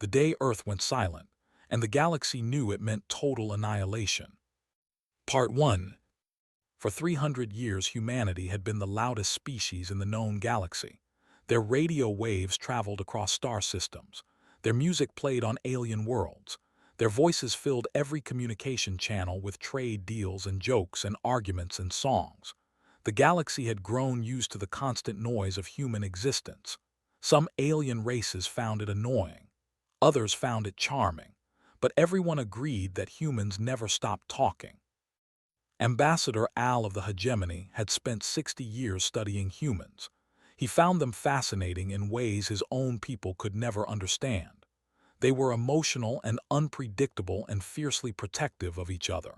the day Earth went silent, and the galaxy knew it meant total annihilation. Part 1. For 300 years humanity had been the loudest species in the known galaxy. Their radio waves traveled across star systems. Their music played on alien worlds. Their voices filled every communication channel with trade deals and jokes and arguments and songs. The galaxy had grown used to the constant noise of human existence. Some alien races found it annoying. Others found it charming. But everyone agreed that humans never stopped talking. Ambassador Al of the Hegemony had spent 60 years studying humans. He found them fascinating in ways his own people could never understand. They were emotional and unpredictable and fiercely protective of each other.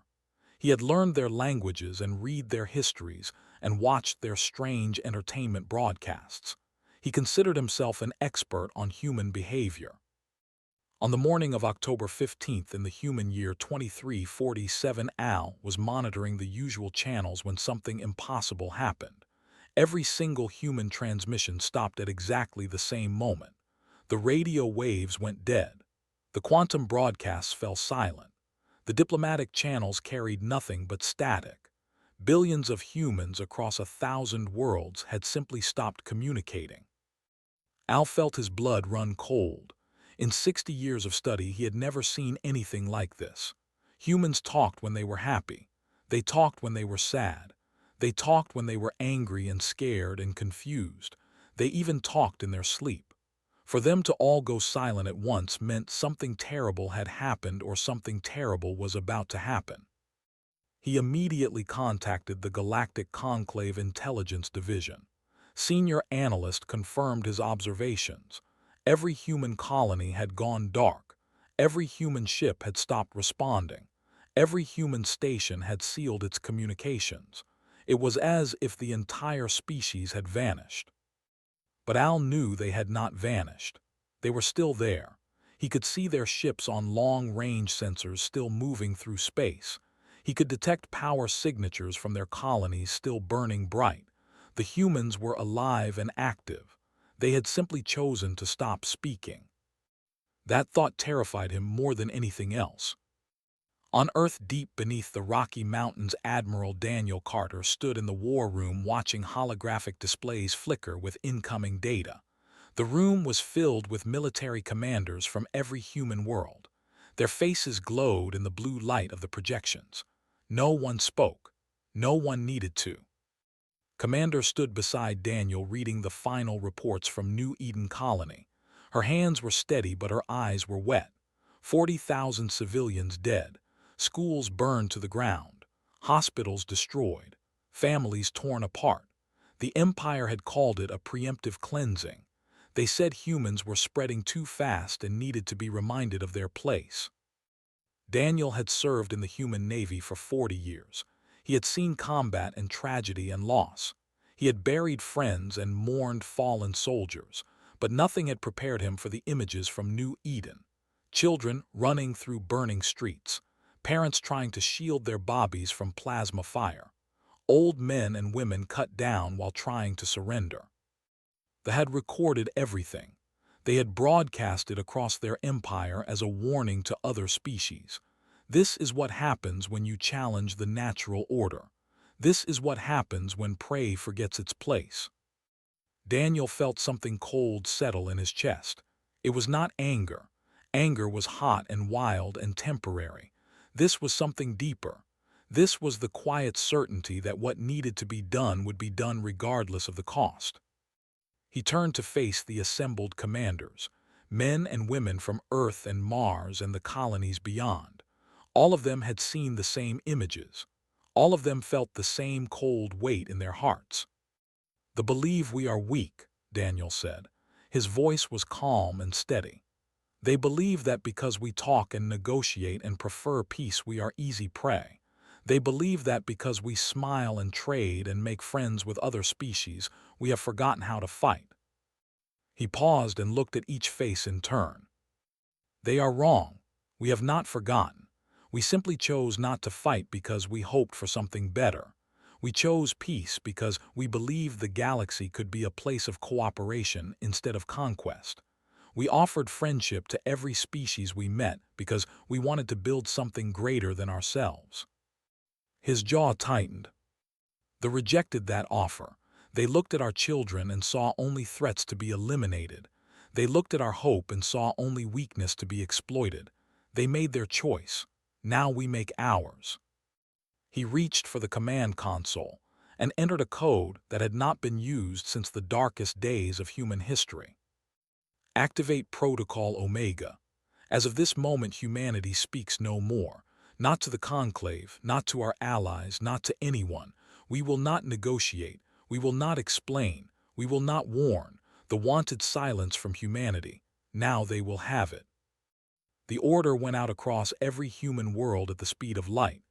He had learned their languages and read their histories and watched their strange entertainment broadcasts. He considered himself an expert on human behavior. On the morning of October 15th in the human year 2347, Al was monitoring the usual channels when something impossible happened. Every single human transmission stopped at exactly the same moment. The radio waves went dead. The quantum broadcasts fell silent. The diplomatic channels carried nothing but static. Billions of humans across 1,000 worlds had simply stopped communicating. Al felt his blood run cold. In 60 years of study, he had never seen anything like this. Humans talked when they were happy. They talked when they were sad. They talked when they were angry and scared and confused. They even talked in their sleep. For them to all go silent at once meant something terrible had happened or something terrible was about to happen. He immediately contacted the Galactic Conclave Intelligence Division. Senior analyst confirmed his observations. Every human colony had gone dark. Every human ship had stopped responding. Every human station had sealed its communications. It was as if the entire species had vanished. But Al knew they had not vanished. They were still there. He could see their ships on long-range sensors still moving through space. He could detect power signatures from their colonies still burning bright. The humans were alive and active. They had simply chosen to stop speaking. That thought terrified him more than anything else. On Earth, deep beneath the Rocky Mountains, Admiral Daniel Carter stood in the war room watching holographic displays flicker with incoming data. The room was filled with military commanders from every human world. Their faces glowed in the blue light of the projections. No one spoke. No one needed to. Commander stood beside Daniel reading the final reports from New Eden Colony. Her hands were steady but her eyes were wet. 40,000 civilians dead. Schools burned to the ground. Hospitals destroyed. Families torn apart. The Empire had called it a preemptive cleansing. They said humans were spreading too fast and needed to be reminded of their place. Daniel had served in the human navy for 40 years. He had seen combat and tragedy and loss. He had buried friends and mourned fallen soldiers, but nothing had prepared him for the images from New Eden. Children running through burning streets. Parents trying to shield their bobbies from plasma fire. Old men and women cut down while trying to surrender. They had recorded everything. They had broadcast it across their empire as a warning to other species. This is what happens when you challenge the natural order. This is what happens when prey forgets its place. Daniel felt something cold settle in his chest. It was not anger. Anger was hot and wild and temporary. This was something deeper. This was the quiet certainty that what needed to be done would be done regardless of the cost. He turned to face the assembled commanders, men and women from Earth and Mars and the colonies beyond. All of them had seen the same images. All of them felt the same cold weight in their hearts. "They believe we are weak," Daniel said. His voice was calm and steady. "They believe that because we talk and negotiate and prefer peace we are easy prey. They believe that because we smile and trade and make friends with other species, we have forgotten how to fight." He paused and looked at each face in turn. "They are wrong. We have not forgotten. We simply chose not to fight because we hoped for something better. We chose peace because we believed the galaxy could be a place of cooperation instead of conquest. We offered friendship to every species we met because we wanted to build something greater than ourselves. His jaw tightened. They rejected that offer. They looked at our children and saw only threats to be eliminated. They looked at our hope and saw only weakness to be exploited. They made their choice. Now we make ours. He reached for the command console and entered a code that had not been used since the darkest days of human history. Activate Protocol Omega. As of this moment, humanity speaks no more. Not to the Conclave, not to our allies, not to anyone. We will not negotiate. We will not explain. We will not warn. The wanted silence from humanity. Now they will have it. The order went out across every human world at the speed of light.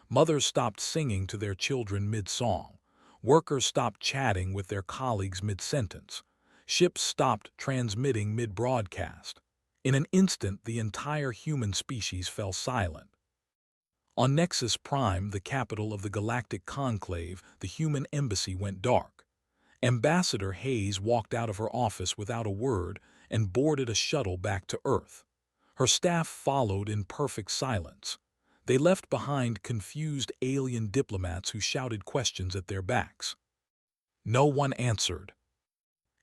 Mothers stopped singing to their children mid-song. Workers stopped chatting with their colleagues mid-sentence. Ships stopped transmitting mid-broadcast. In an instant, the entire human species fell silent. On Nexus Prime, the capital of the Galactic Conclave, the human embassy went dark. Ambassador Hayes walked out of her office without a word and boarded a shuttle back to Earth. Her staff followed in perfect silence. They left behind confused alien diplomats who shouted questions at their backs. No one answered.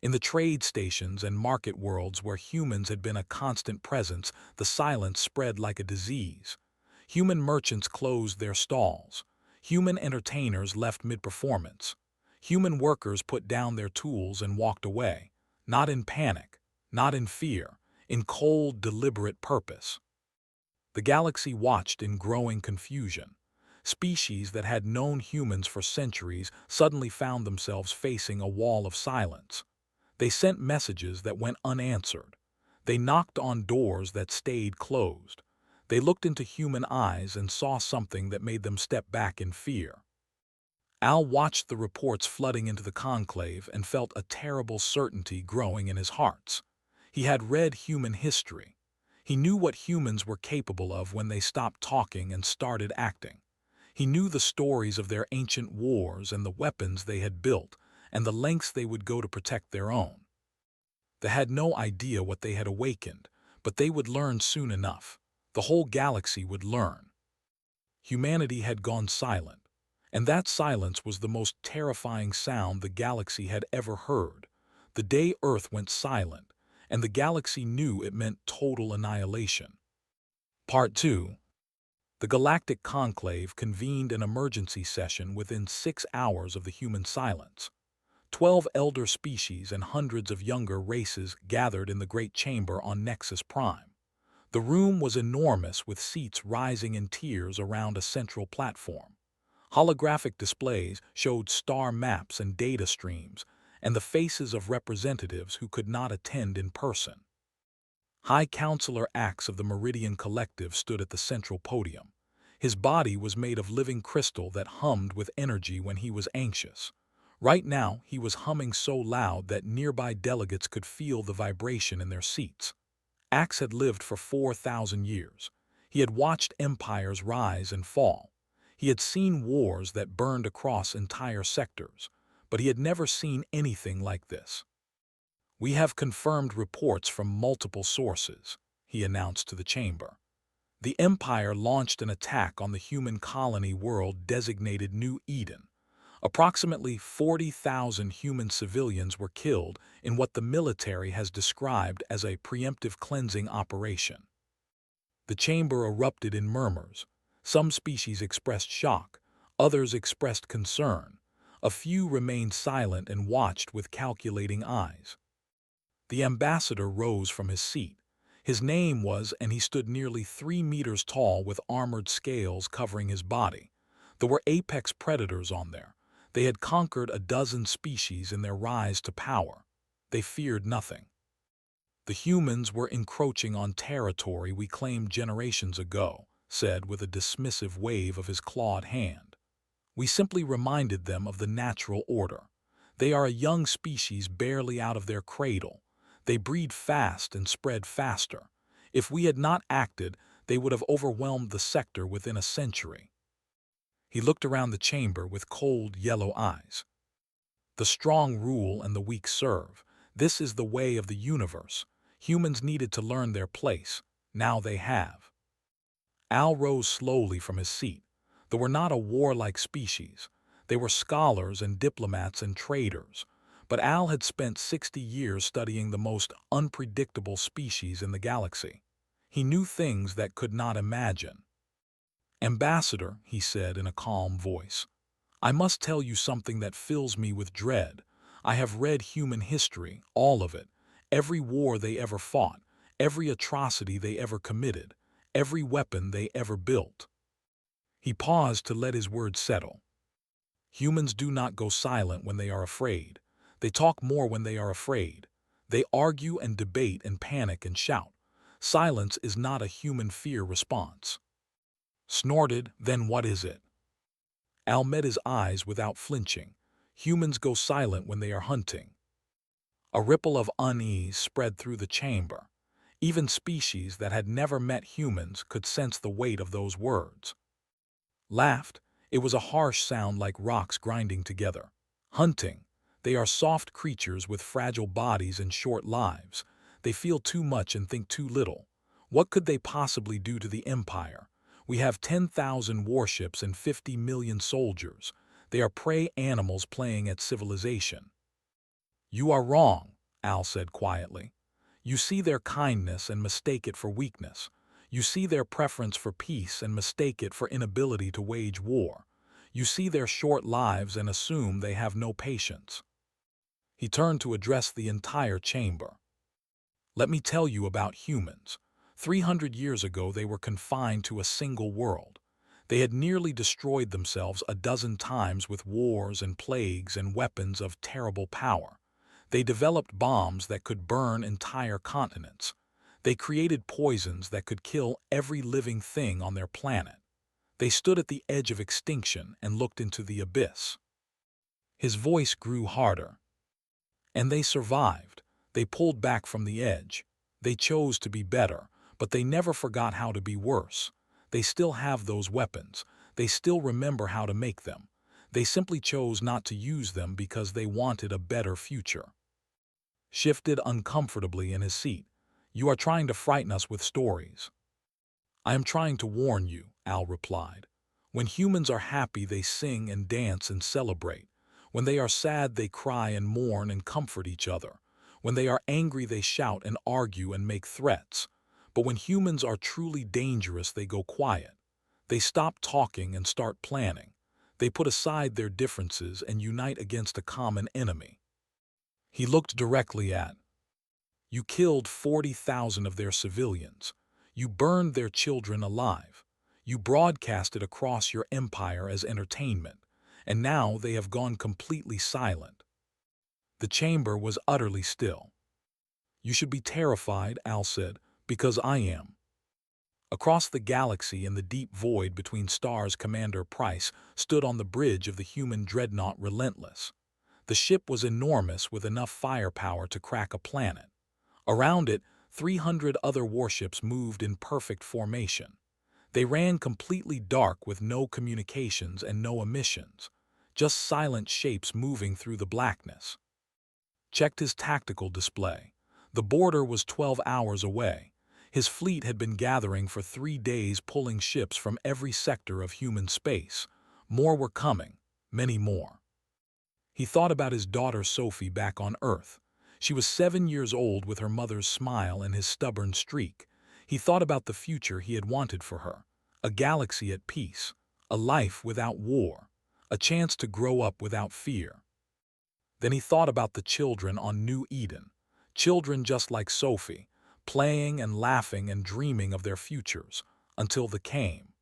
In the trade stations and market worlds where humans had been a constant presence, the silence spread like a disease. Human merchants closed their stalls. Human entertainers left mid-performance. Human workers put down their tools and walked away, not in panic, not in fear, in cold, deliberate purpose. The galaxy watched in growing confusion. Species that had known humans for centuries suddenly found themselves facing a wall of silence. They sent messages that went unanswered. They knocked on doors that stayed closed. They looked into human eyes and saw something that made them step back in fear. Al watched the reports flooding into the conclave and felt a terrible certainty growing in his heart. He had read human history. He knew what humans were capable of when they stopped talking and started acting. He knew the stories of their ancient wars and the weapons they had built and the lengths they would go to protect their own. They had no idea what they had awakened, but they would learn soon enough. The whole galaxy would learn. Humanity had gone silent, and that silence was the most terrifying sound the galaxy had ever heard. The day Earth went silent, and the galaxy knew it meant total annihilation. Part 2. The Galactic Conclave convened an emergency session within 6 hours of the human silence. 12 elder species and hundreds of younger races gathered in the Great Chamber on Nexus Prime. The room was enormous, with seats rising in tiers around a central platform. Holographic displays showed star maps and data streams, and the faces of representatives who could not attend in person. High Counselor Axe of the Meridian Collective stood at the central podium. His body was made of living crystal that hummed with energy when he was anxious. Right now, he was humming so loud that nearby delegates could feel the vibration in their seats. Axe had lived for 4,000 years. He had watched empires rise and fall. He had seen wars that burned across entire sectors, but he had never seen anything like this. "We have confirmed reports from multiple sources," he announced to the chamber. The Empire launched an attack on the human colony world designated New Eden. Approximately 40,000 human civilians were killed in what the military has described as a preemptive cleansing operation. The chamber erupted in murmurs. Some species expressed shock, others expressed concern. A few remained silent and watched with calculating eyes. The ambassador rose from his seat. His name was, and he stood nearly 3 meters tall with armored scales covering his body. There were apex predators on there. They had conquered a dozen species in their rise to power. They feared nothing. "The humans were encroaching on territory we claimed generations ago," said with a dismissive wave of his clawed hand. "We simply reminded them of the natural order. They are a young species barely out of their cradle. They breed fast and spread faster. If we had not acted, they would have overwhelmed the sector within a century." He looked around the chamber with cold, yellow eyes. "The strong rule and the weak serve. This is the way of the universe. Humans needed to learn their place. Now they have. Al rose slowly from his seat. They were not a warlike species. They were scholars and diplomats and traders. But Al had spent 60 years studying the most unpredictable species in the galaxy. He knew things that could not imagine. "Ambassador," he said in a calm voice, "I must tell you something that fills me with dread. I have read human history, all of it, every war they ever fought, every atrocity they ever committed, every weapon they ever built." He paused to let his words settle. Humans do not go silent when they are afraid. They talk more when they are afraid. They argue and debate and panic and shout. Silence is not a human fear response. Snorted, "Then what is it?" Al met his eyes without flinching. Humans go silent when they are hunting. A ripple of unease spread through the chamber. Even species that had never met humans could sense the weight of those words. Laughed. It was a harsh sound like rocks grinding together. Hunting. They are soft creatures with fragile bodies and short lives. They feel too much and think too little. What could they possibly do to the Empire? We have 10,000 warships and 50 million soldiers. They are prey animals playing at civilization. "You are wrong," Al said quietly. "You see their kindness and mistake it for weakness. You see their preference for peace and mistake it for inability to wage war. You see their short lives and assume they have no patience." He turned to address the entire chamber. "Let me tell you about humans. 300 years ago they were confined to a single world. They had nearly destroyed themselves a dozen times with wars and plagues and weapons of terrible power. They developed bombs that could burn entire continents. They created poisons that could kill every living thing on their planet. They stood at the edge of extinction and looked into the abyss." His voice grew harder. "And they survived. They pulled back from the edge. They chose to be better, but they never forgot how to be worse. They still have those weapons. They still remember how to make them. They simply chose not to use them because they wanted a better future." Shifted uncomfortably in his seat. "You are trying to frighten us with stories." "I am trying to warn you," Al replied. "When humans are happy, they sing and dance and celebrate. When they are sad, they cry and mourn and comfort each other. When they are angry, they shout and argue and make threats. But when humans are truly dangerous, they go quiet. They stop talking and start planning. They put aside their differences and unite against a common enemy." He looked directly at. "You killed 40,000 of their civilians. You burned their children alive. You broadcast it across your empire as entertainment. And now they have gone completely silent." The chamber was utterly still. "You should be terrified," Al said, "because I am." Across the galaxy in the deep void between stars, Commander Price stood on the bridge of the human dreadnought Relentless. The ship was enormous, with enough firepower to crack a planet. Around it, 300 other warships moved in perfect formation. They ran completely dark with no communications and no emissions, just silent shapes moving through the blackness. Checked his tactical display. The border was 12 hours away. His fleet had been gathering for 3 days, pulling ships from every sector of human space. More were coming, many more. He thought about his daughter Sophie back on Earth. She was 7 years old, with her mother's smile and his stubborn streak. He thought about the future he had wanted for her. A galaxy at peace. A life without war. A chance to grow up without fear. Then he thought about the children on New Eden. Children just like Sophie, playing and laughing and dreaming of their futures, until the came.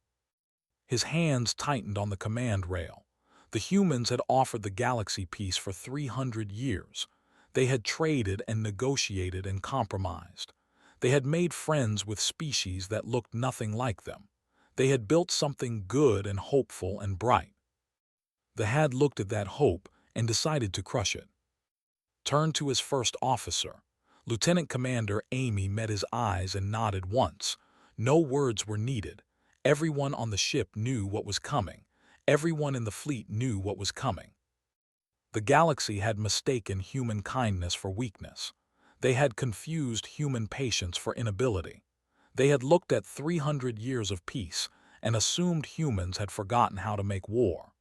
His hands tightened on the command rail. The humans had offered the galaxy peace for 300 years. They had traded and negotiated and compromised. They had made friends with species that looked nothing like them. They had built something good and hopeful and bright. The Had looked at that hope and decided to crush it. Turned to his first officer. Lieutenant Commander Amy met his eyes and nodded once. No words were needed. Everyone on the ship knew what was coming. Everyone in the fleet knew what was coming. The galaxy had mistaken human kindness for weakness. They had confused human patience for inability. They had looked at 300 years of peace and assumed humans had forgotten how to make war.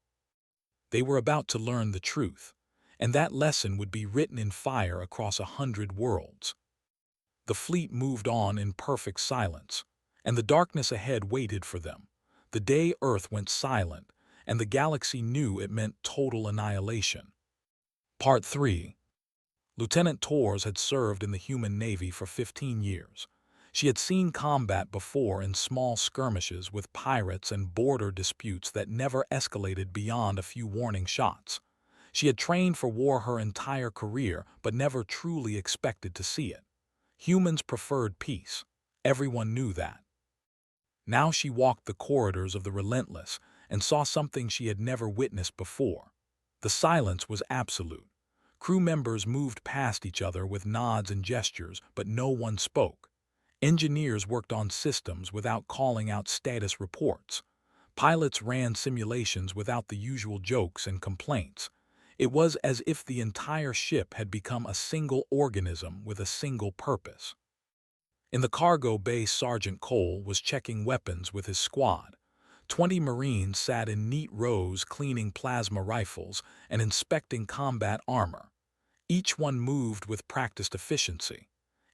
They were about to learn the truth, and that lesson would be written in fire across 100 worlds. The fleet moved on in perfect silence, and the darkness ahead waited for them. The day Earth went silent, and the galaxy knew it meant total annihilation. Part 3. Lieutenant Torres had served in the human navy for 15 years. She had seen combat before in small skirmishes with pirates and border disputes that never escalated beyond a few warning shots. She had trained for war her entire career but never truly expected to see it. Humans preferred peace. Everyone knew that. Now she walked the corridors of the Relentless and saw something she had never witnessed before. The silence was absolute. Crew members moved past each other with nods and gestures, but no one spoke. Engineers worked on systems without calling out status reports. Pilots ran simulations without the usual jokes and complaints. It was as if the entire ship had become a single organism with a single purpose. In the cargo bay, Sergeant Cole was checking weapons with his squad. 20 Marines sat in neat rows cleaning plasma rifles and inspecting combat armor. Each one moved with practiced efficiency.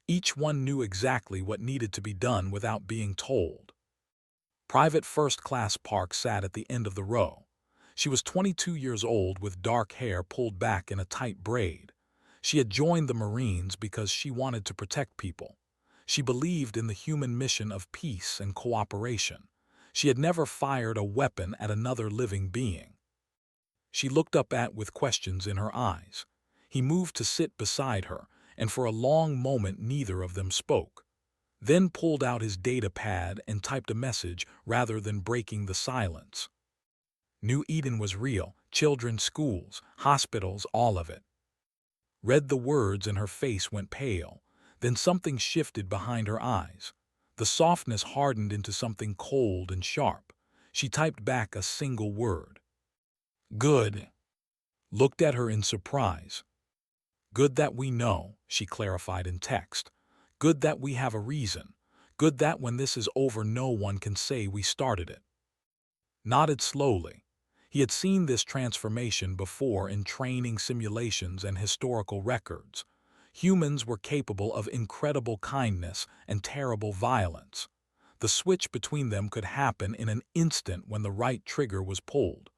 Each one knew exactly what needed to be done without being told. Private First Class Park sat at the end of the row. She was 22 years old with dark hair pulled back in a tight braid. She had joined the Marines because she wanted to protect people. She believed in the human mission of peace and cooperation. She had never fired a weapon at another living being. She looked up with questions in her eyes. He moved to sit beside her, and for a long moment neither of them spoke. Then pulled out his data pad and typed a message rather than breaking the silence. New Eden was real, children's schools, hospitals, all of it. Read the words and her face went pale. Then something shifted behind her eyes. The softness hardened into something cold and sharp. She typed back a single word. Good. Looked at her in surprise. Good that we know, she clarified in text. Good that we have a reason. Good that when this is over no one can say we started it. Nodded slowly. He had seen this transformation before in training simulations and historical records. Humans were capable of incredible kindness and terrible violence. The switch between them could happen in an instant when the right trigger was pulled.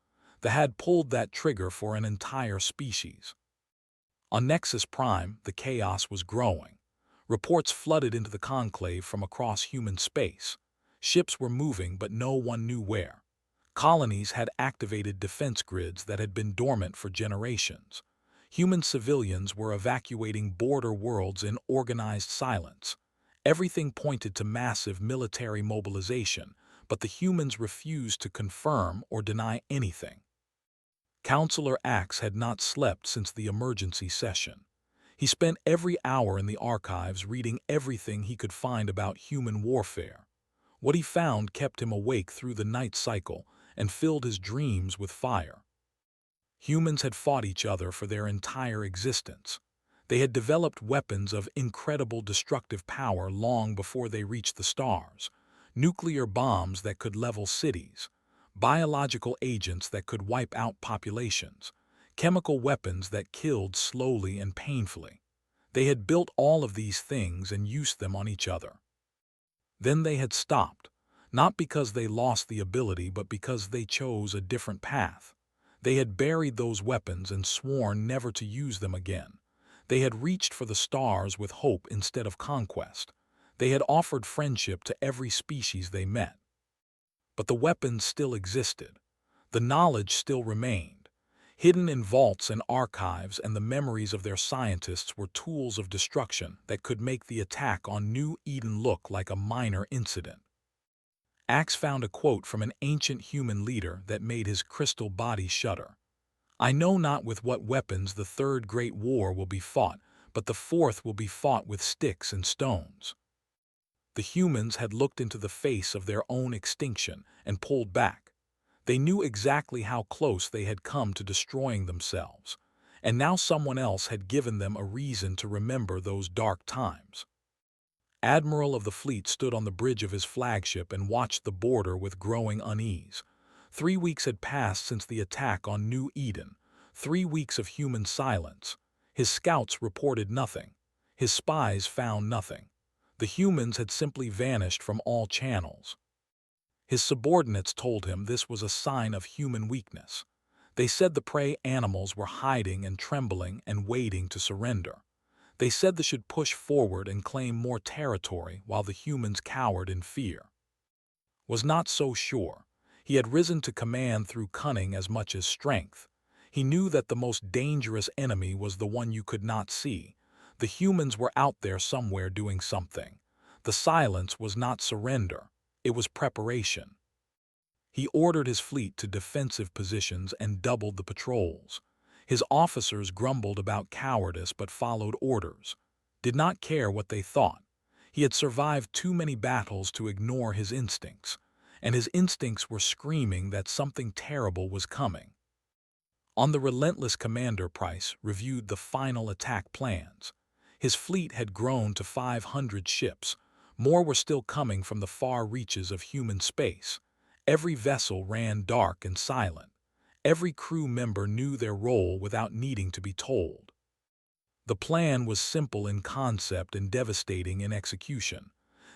They had pulled that trigger for an entire species. On Nexus Prime, the chaos was growing. Reports flooded into the conclave from across human space. Ships were moving, but no one knew where. Colonies had activated defense grids that had been dormant for generations. Human civilians were evacuating border worlds in organized silence. Everything pointed to massive military mobilization, but the humans refused to confirm or deny anything. Counselor Axe had not slept since the emergency session. He spent every hour in the archives reading everything he could find about human warfare. What he found kept him awake through the night cycle and filled his dreams with fire. Humans had fought each other for their entire existence. They had developed weapons of incredible destructive power long before they reached the stars. Nuclear bombs that could level cities, biological agents that could wipe out populations, chemical weapons that killed slowly and painfully. They had built all of these things and used them on each other. Then they had stopped, not because they lost the ability but because they chose a different path. They had buried those weapons and sworn never to use them again. They had reached for the stars with hope instead of conquest. They had offered friendship to every species they met. But the weapons still existed. The knowledge still remained. Hidden in vaults and archives, and the memories of their scientists were tools of destruction that could make the attack on New Eden look like a minor incident. Axe found a quote from an ancient human leader that made his crystal body shudder. I know not with what weapons the third great war will be fought, but the fourth will be fought with sticks and stones. The humans had looked into the face of their own extinction and pulled back. They knew exactly how close they had come to destroying themselves. and now someone else had given them a reason to remember those dark times. Admiral of the fleet stood on the bridge of his flagship and watched the border with growing unease. 3 weeks had passed since the attack on New Eden, 3 weeks of human silence. His scouts reported nothing. His spies found nothing. The humans had simply vanished from all channels. His subordinates told him this was a sign of human weakness. They said the prey animals were hiding and trembling and waiting to surrender. They said they should push forward and claim more territory while the humans cowered in fear. Was not so sure. He had risen to command through cunning as much as strength. He knew that the most dangerous enemy was the one you could not see. The humans were out there somewhere doing something. The silence was not surrender. It was preparation. He ordered his fleet to defensive positions and doubled the patrols. His officers grumbled about cowardice but followed orders, did not care what they thought. He had survived too many battles to ignore his instincts, and his instincts were screaming that something terrible was coming. On the relentless Commander Price reviewed the final attack plans. His fleet had grown to 500 ships. More were still coming from the far reaches of human space. Every vessel ran dark and silent. Every crew member knew their role without needing to be told. The plan was simple in concept and devastating in execution.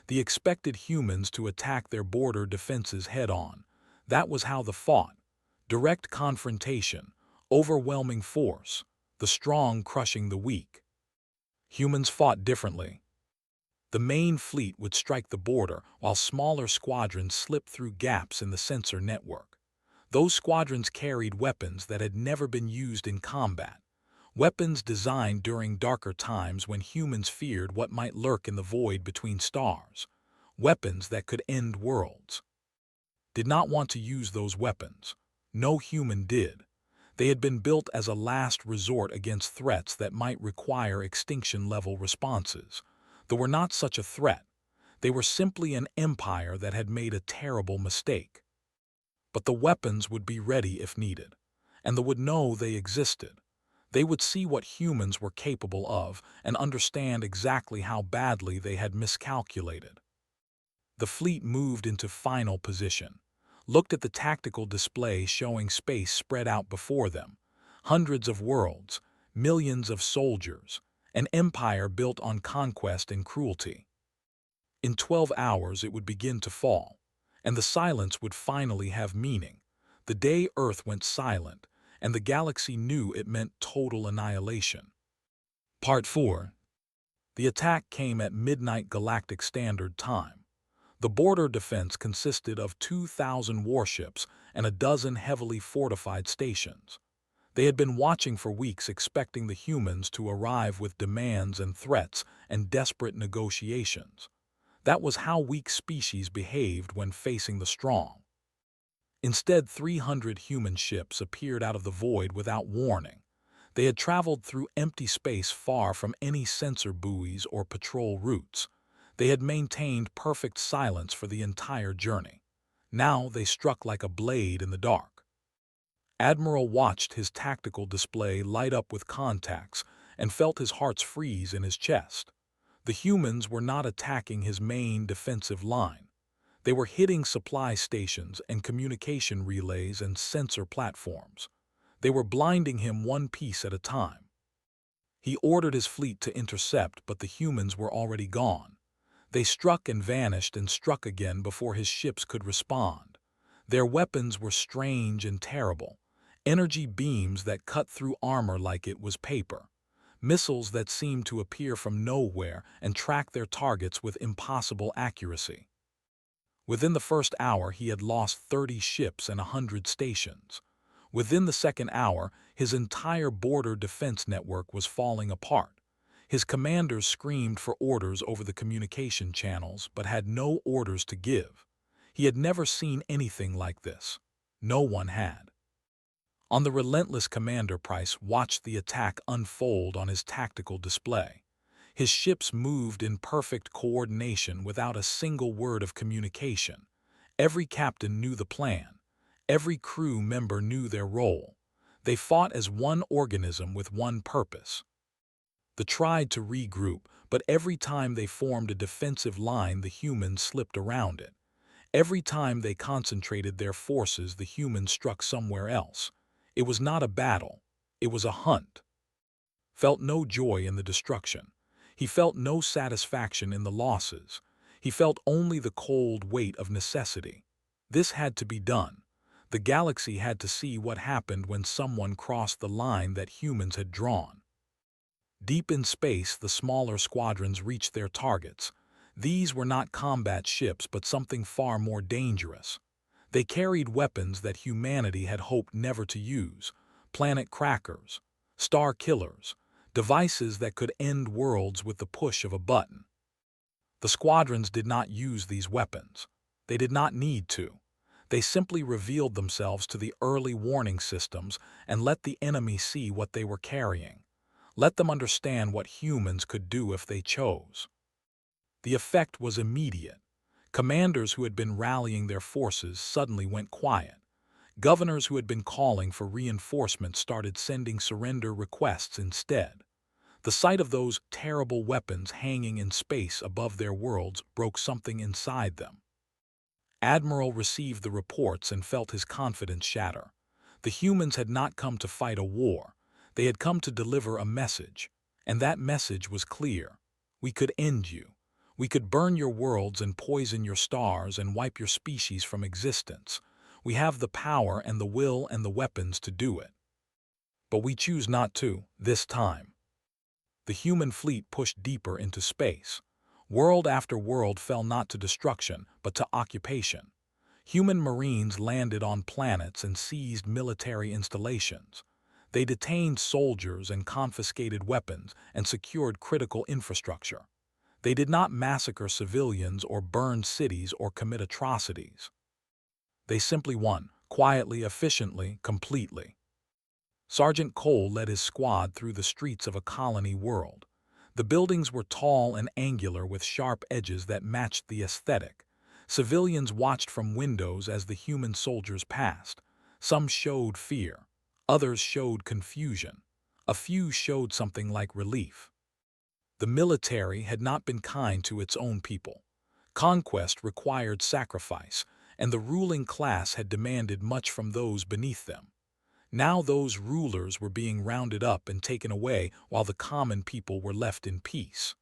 The expected humans to attack their border defenses head-on. That was how they fought. Direct confrontation, overwhelming force, the strong crushing the weak. Humans fought differently. The main fleet would strike the border while smaller squadrons slipped through gaps in the sensor network. Those squadrons carried weapons that had never been used in combat, weapons designed during darker times when humans feared what might lurk in the void between stars, weapons that could end worlds. Did not want to use those weapons. No human did. They had been built as a last resort against threats that might require extinction-level responses. They were not such a threat. They were simply an empire that had made a terrible mistake. But the weapons would be ready if needed, and they would know they existed. They would see what humans were capable of and understand exactly how badly they had miscalculated. The fleet moved into final position, looked at the tactical display showing space spread out before them, hundreds of worlds, millions of soldiers, an empire built on conquest and cruelty. In 12 hours it would begin to fall, and the silence would finally have meaning. The day Earth went silent, and the galaxy knew it meant total annihilation. Part 4. The attack came at midnight Galactic Standard Time. The border defense consisted of 2,000 warships and a dozen heavily fortified stations. They had been watching for weeks expecting the humans to arrive with demands and threats and desperate negotiations. That was how weak species behaved when facing the strong. Instead, 300 human ships appeared out of the void without warning. They had traveled through empty space far from any sensor buoys or patrol routes. They had maintained perfect silence for the entire journey. Now they struck like a blade in the dark. Admiral watched his tactical display light up with contacts and felt his heart freeze in his chest. The humans were not attacking his main defensive line. They were hitting supply stations and communication relays and sensor platforms. They were blinding him one piece at a time. He ordered his fleet to intercept, but the humans were already gone. They struck and vanished and struck again before his ships could respond. Their weapons were strange and terrible. Energy beams that cut through armor like it was paper. Missiles that seemed to appear from nowhere and track their targets with impossible accuracy. Within the first hour, he had lost 30 ships and 100 stations. Within the second hour, his entire border defense network was falling apart. His commanders screamed for orders over the communication channels but had no orders to give. He had never seen anything like this. No one had. On the relentless Commander Price watched the attack unfold on his tactical display. His ships moved in perfect coordination without a single word of communication. Every captain knew the plan. Every crew member knew their role. They fought as one organism with one purpose. They tried to regroup, but every time they formed a defensive line, the humans slipped around it. Every time they concentrated their forces, the humans struck somewhere else. It was not a battle. It was a hunt. Felt no joy in the destruction. He felt no satisfaction in the losses. He felt only the cold weight of necessity. This had to be done. The galaxy had to see what happened when someone crossed the line that humans had drawn. Deep in space, the smaller squadrons reached their targets. These were not combat ships, but something far more dangerous. They carried weapons that humanity had hoped never to use: planet crackers, star killers, devices that could end worlds with the push of a button. The squadrons did not use these weapons. They did not need to. They simply revealed themselves to the early warning systems and let the enemy see what they were carrying. Let them understand what humans could do if they chose. The effect was immediate. Commanders who had been rallying their forces suddenly went quiet. Governors who had been calling for reinforcements started sending surrender requests instead. The sight of those terrible weapons hanging in space above their worlds broke something inside them. Admiral received the reports and felt his confidence shatter. The humans had not come to fight a war. They had come to deliver a message. And that message was clear. We could end you. We could burn your worlds and poison your stars and wipe your species from existence. We have the power and the will and the weapons to do it. But we choose not to, this time. The human fleet pushed deeper into space. World after world fell not to destruction, but to occupation. Human marines landed on planets and seized military installations. They detained soldiers and confiscated weapons and secured critical infrastructure. They did not massacre civilians or burn cities or commit atrocities. They simply won, quietly, efficiently, completely. Sergeant Cole led his squad through the streets of a colony world. The buildings were tall and angular with sharp edges that matched the aesthetic. Civilians watched from windows as the human soldiers passed. Some showed fear. Others showed confusion. A few showed something like relief. The military had not been kind to its own people. Conquest required sacrifice, and the ruling class had demanded much from those beneath them. Now those rulers were being rounded up and taken away while the common people were left in peace.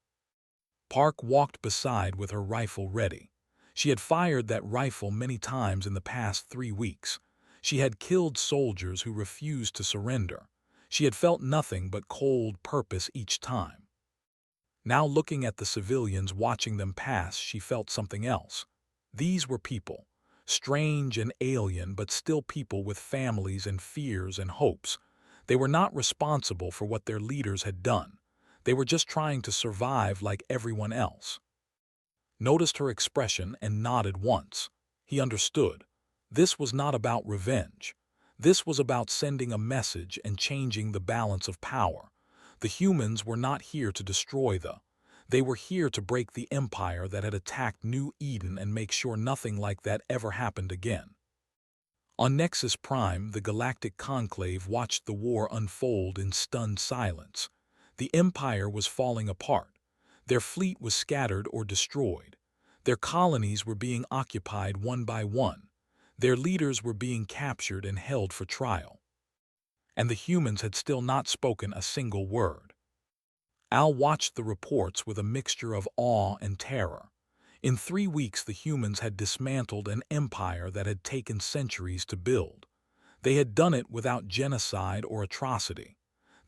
Park walked beside with her rifle ready. She had fired that rifle many times in the past 3 weeks. She had killed soldiers who refused to surrender. She had felt nothing but cold purpose each time. Now looking at the civilians watching them pass, she felt something else. These were people. Strange and alien, but still people with families and fears and hopes. They were not responsible for what their leaders had done. They were just trying to survive like everyone else. Noticed her expression and nodded once. He understood. This was not about revenge. This was about sending a message and changing the balance of power. The humans were not here to destroy They were here to break the empire that had attacked New Eden and make sure nothing like that ever happened again. On Nexus Prime, the Galactic Conclave watched the war unfold in stunned silence. The empire was falling apart. Their fleet was scattered or destroyed. Their colonies were being occupied one by one. Their leaders were being captured and held for trial. And the humans had still not spoken a single word. Al watched the reports with a mixture of awe and terror. In 3 weeks, the humans had dismantled an empire that had taken centuries to build. They had done it without genocide or atrocity.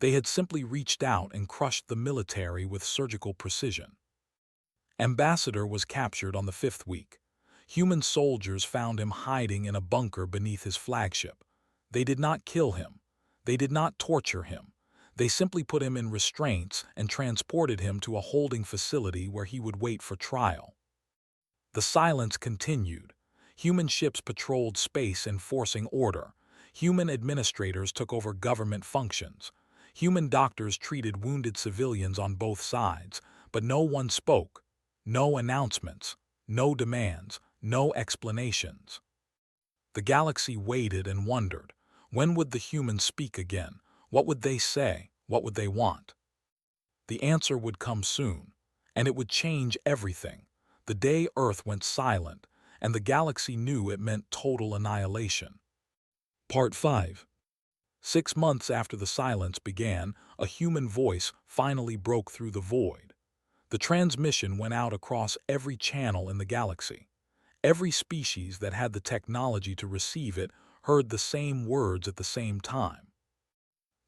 They had simply reached out and crushed the military with surgical precision. Ambassador was captured on the 5th week. Human soldiers found him hiding in a bunker beneath his flagship. They did not kill him. They did not torture him. They simply put him in restraints and transported him to a holding facility where he would wait for trial. The silence continued. Human ships patrolled space enforcing order. Human administrators took over government functions. Human doctors treated wounded civilians on both sides, but no one spoke. No announcements. No demands. No explanations. The galaxy waited and wondered. When would the humans speak again? What would they say? What would they want? The answer would come soon, and it would change everything. The day Earth went silent, and the galaxy knew it meant total annihilation. Part 5. 6 months after the silence began, a human voice finally broke through the void. The transmission went out across every channel in the galaxy. Every species that had the technology to receive it heard the same words at the same time.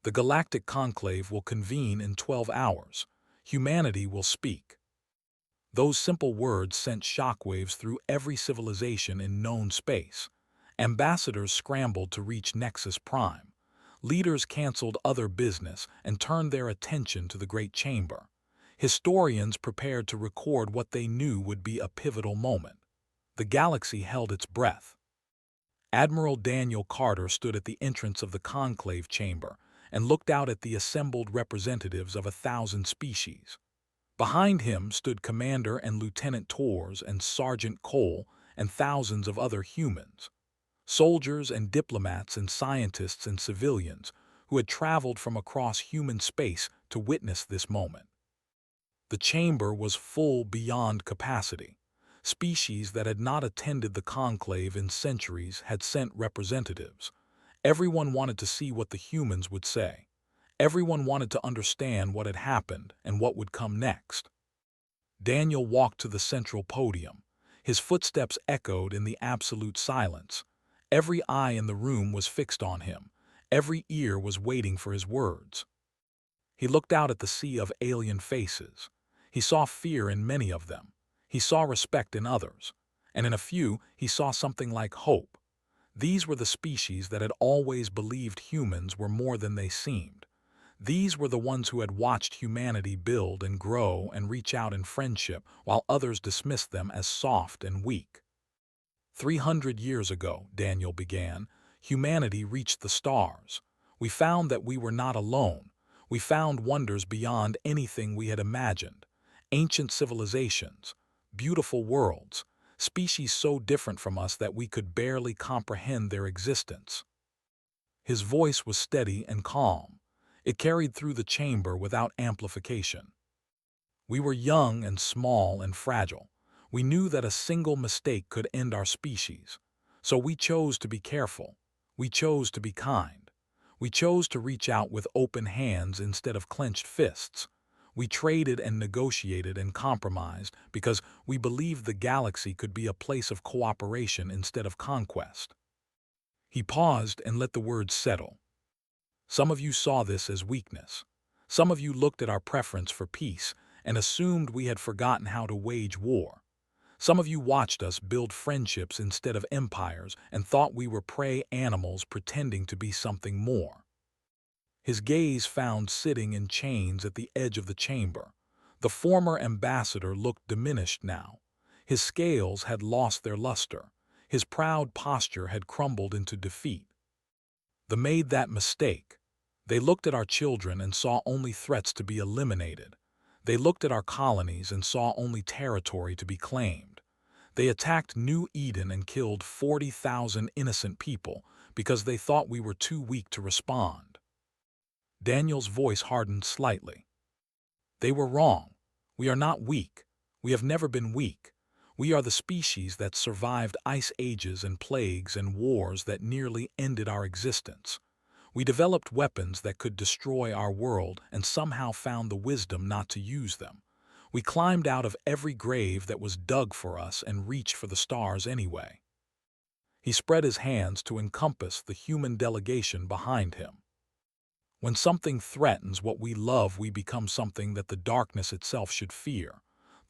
The Galactic Conclave will convene in 12 hours. Humanity will speak. Those simple words sent shockwaves through every civilization in known space. Ambassadors scrambled to reach Nexus Prime. Leaders canceled other business and turned their attention to the Great Chamber. Historians prepared to record what they knew would be a pivotal moment. The galaxy held its breath. Admiral Daniel Carter stood at the entrance of the conclave chamber and looked out at the assembled representatives of 1,000 species. Behind him stood Commander and Lieutenant Torres and Sergeant Cole and thousands of other humans. Soldiers and diplomats and scientists and civilians who had traveled from across human space to witness this moment. The chamber was full beyond capacity. Species that had not attended the conclave in centuries had sent representatives. Everyone wanted to see what the humans would say. Everyone wanted to understand what had happened and what would come next. Daniel walked to the central podium. His footsteps echoed in the absolute silence. Every eye in the room was fixed on him. Every ear was waiting for his words. He looked out at the sea of alien faces. He saw fear in many of them. He saw respect in others. And in a few, he saw something like hope. These were the species that had always believed humans were more than they seemed. These were the ones who had watched humanity build and grow and reach out in friendship while others dismissed them as soft and weak. 300 years ago, Daniel began, humanity reached the stars. We found that we were not alone. We found wonders beyond anything we had imagined. Ancient civilizations, beautiful worlds, species so different from us that we could barely comprehend their existence. His voice was steady and calm. It carried through the chamber without amplification. We were young and small and fragile. We knew that a single mistake could end our species. So we chose to be careful. We chose to be kind. We chose to reach out with open hands instead of clenched fists. We traded and negotiated and compromised because we believed the galaxy could be a place of cooperation instead of conquest. He paused and let the words settle. Some of you saw this as weakness. Some of you looked at our preference for peace and assumed we had forgotten how to wage war. Some of you watched us build friendships instead of empires and thought we were prey animals pretending to be something more. His gaze found sitting in chains at the edge of the chamber. The former ambassador looked diminished now. His scales had lost their luster. His proud posture had crumbled into defeat. They made that mistake. They looked at our children and saw only threats to be eliminated. They looked at our colonies and saw only territory to be claimed. They attacked New Eden and killed 40,000 innocent people because they thought we were too weak to respond. Daniel's voice hardened slightly. They were wrong. We are not weak. We have never been weak. We are the species that survived ice ages and plagues and wars that nearly ended our existence. We developed weapons that could destroy our world and somehow found the wisdom not to use them. We climbed out of every grave that was dug for us and reached for the stars anyway. He spread his hands to encompass the human delegation behind him. When something threatens what we love, we become something that the darkness itself should fear.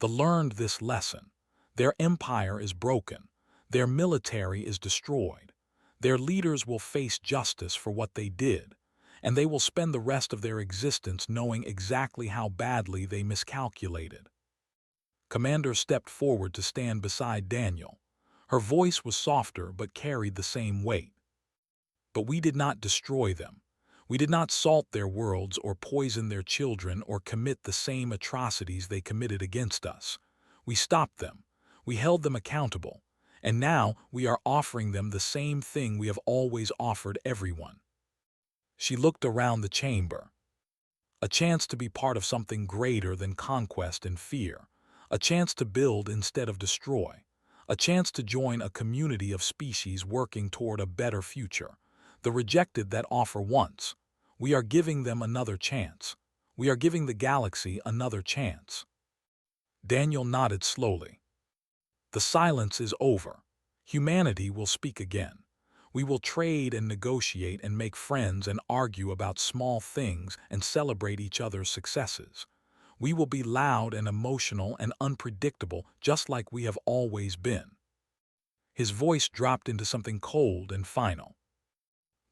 They learned this lesson. Their empire is broken. Their military is destroyed. Their leaders will face justice for what they did, and they will spend the rest of their existence knowing exactly how badly they miscalculated. Commander stepped forward to stand beside Daniel. Her voice was softer but carried the same weight. But we did not destroy them. We did not salt their worlds or poison their children or commit the same atrocities they committed against us. We stopped them. We held them accountable. And now we are offering them the same thing we have always offered everyone: She looked around the chamber. A chance to be part of something greater than conquest and fear. A chance to build instead of destroy. A chance to join a community of species working toward a better future. The rejected that offer once. We are giving them another chance. We are giving the galaxy another chance. Daniel nodded slowly. The silence is over. Humanity will speak again. We will trade and negotiate and make friends and argue about small things and celebrate each other's successes. We will be loud and emotional and unpredictable just like we have always been. His voice dropped into something cold and final.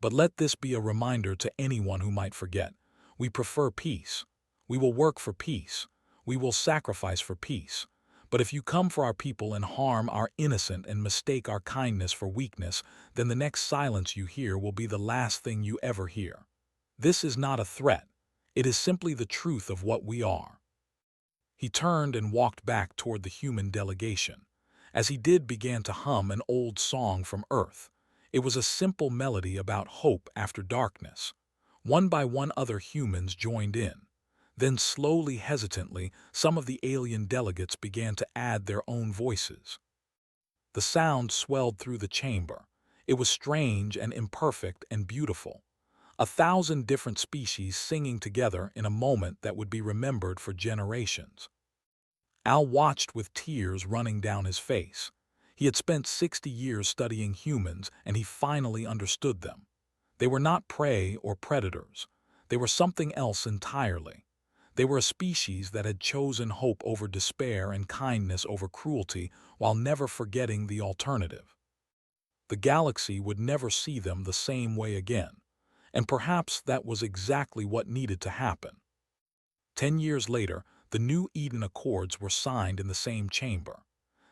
But let this be a reminder to anyone who might forget. We prefer peace. We will work for peace. We will sacrifice for peace. But if you come for our people and harm our innocent and mistake our kindness for weakness, then the next silence you hear will be the last thing you ever hear. This is not a threat. It is simply the truth of what we are. He turned and walked back toward the human delegation. As he did, began to hum an old song from Earth. It was a simple melody about hope after darkness. One by one other humans joined in. Then slowly, hesitantly, some of the alien delegates began to add their own voices. The sound swelled through the chamber. It was strange and imperfect and beautiful. 1,000 different species singing together in a moment that would be remembered for generations. Al watched with tears running down his face. He had spent 60 years studying humans, and he finally understood them. They were not prey or predators. They were something else entirely. They were a species that had chosen hope over despair and kindness over cruelty while never forgetting the alternative. The galaxy would never see them the same way again, and perhaps that was exactly what needed to happen. 10 years later, the new Eden Accords were signed in the same chamber.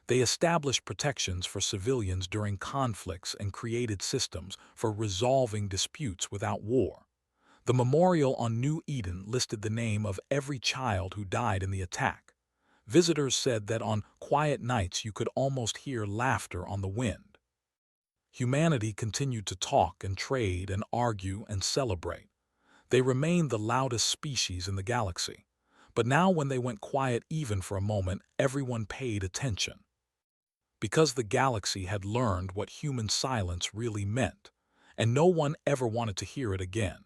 They established protections for civilians during conflicts and created systems for resolving disputes without war. The memorial on New Eden listed the name of every child who died in the attack. Visitors said that on quiet nights you could almost hear laughter on the wind. Humanity continued to talk and trade and argue and celebrate. They remained the loudest species in the galaxy. But now when they went quiet even for a moment, everyone paid attention. Because the galaxy had learned what human silence really meant, and no one ever wanted to hear it again.